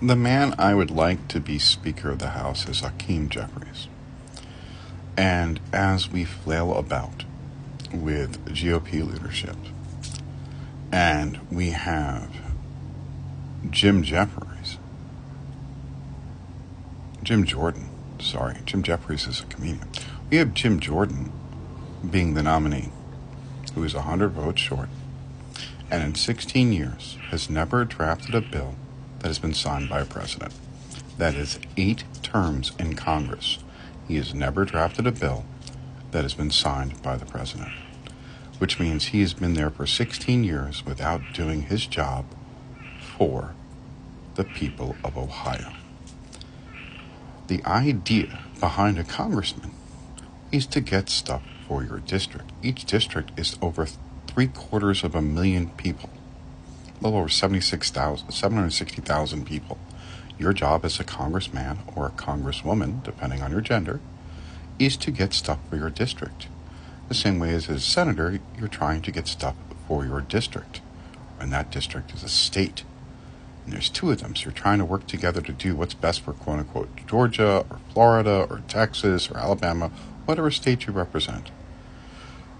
The man I would like to be Speaker of the House is Hakeem Jeffries. And as we flail about with GOP leadership, and we have Jim Jeffries is a comedian. We have Jim Jordan being the nominee, who is 100 votes short, and in 16 years has never drafted a bill that has been signed by a president. That is 8 terms in Congress. He has never drafted a bill that has been signed by the president, which means he has been there for 16 years without doing his job for the people of Ohio. The idea behind a congressman is to get stuff for your district. Each district is over 750,000 people, a little over 760,000 people. Your job as a congressman or a congresswoman, depending on your gender, is to get stuff for your district. The same way as a senator, you're trying to get stuff for your district. And that district is a state. And there's 2 of them, so you're trying to work together to do what's best for quote-unquote Georgia or Florida or Texas or Alabama, whatever state you represent.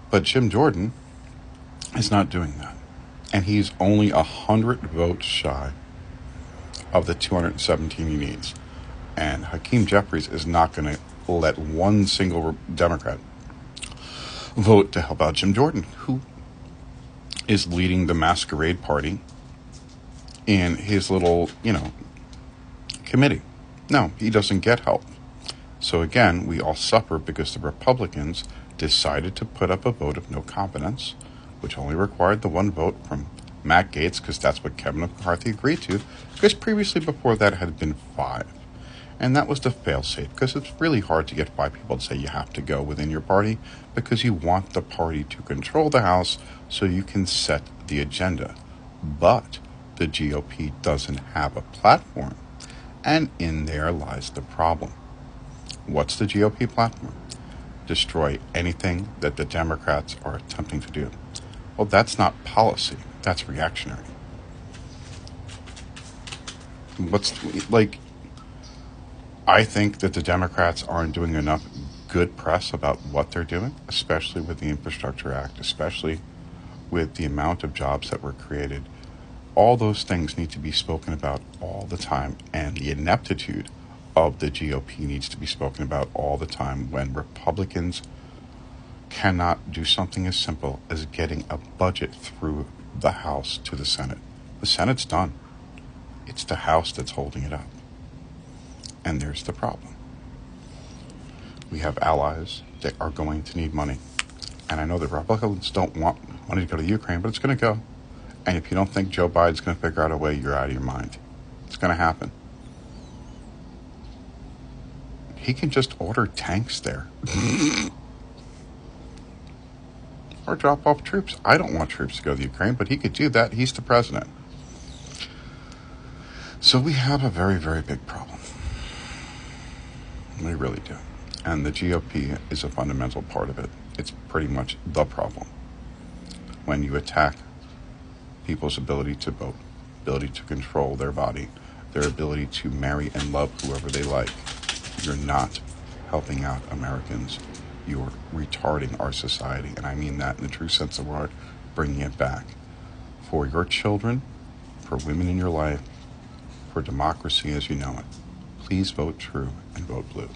But Jim Jordan is not doing that. And he's only 100 votes shy of the 217 he needs. And Hakeem Jeffries is not going to let one single Democrat vote to help out Jim Jordan, who is leading the masquerade party in his little, committee. No, he doesn't get help. So again, we all suffer because the Republicans decided to put up a vote of no confidence, which only required the 1 vote from Matt Gaetz, because that's what Kevin McCarthy agreed to, because previously before that it had been 5. And that was the fail-safe, because it's really hard to get 5 people to say you have to go within your party, because you want the party to control the House so you can set the agenda. But the GOP doesn't have a platform, and in there lies the problem. What's the GOP platform? Destroy anything that the Democrats are attempting to do. Well, that's not policy, that's reactionary. I think that the Democrats aren't doing enough good press about what they're doing, especially with the Infrastructure Act, especially with the amount of jobs that were created. All those things need to be spoken about all the time, and the ineptitude of the GOP needs to be spoken about all the time when Republicans cannot do something as simple as getting a budget through the House to the Senate. The Senate's done. It's the House that's holding it up. And there's the problem. We have allies that are going to need money. And I know the Republicans don't want money to go to Ukraine, but it's going to go. And if you don't think Joe Biden's going to figure out a way, you're out of your mind. It's going to happen. He can just order tanks there. Or drop off troops. I don't want troops to go to Ukraine, but he could do that. He's the president. So we have a very, very big problem. We really do. And the GOP is a fundamental part of it. It's pretty much the problem. When you attack people's ability to vote, ability to control their body, their ability to marry and love whoever they like, you're not helping out Americans. You're retarding our society. And I mean that in the true sense of the word, bringing it back. For your children, for women in your life, for democracy as you know it. Please vote true and vote blue.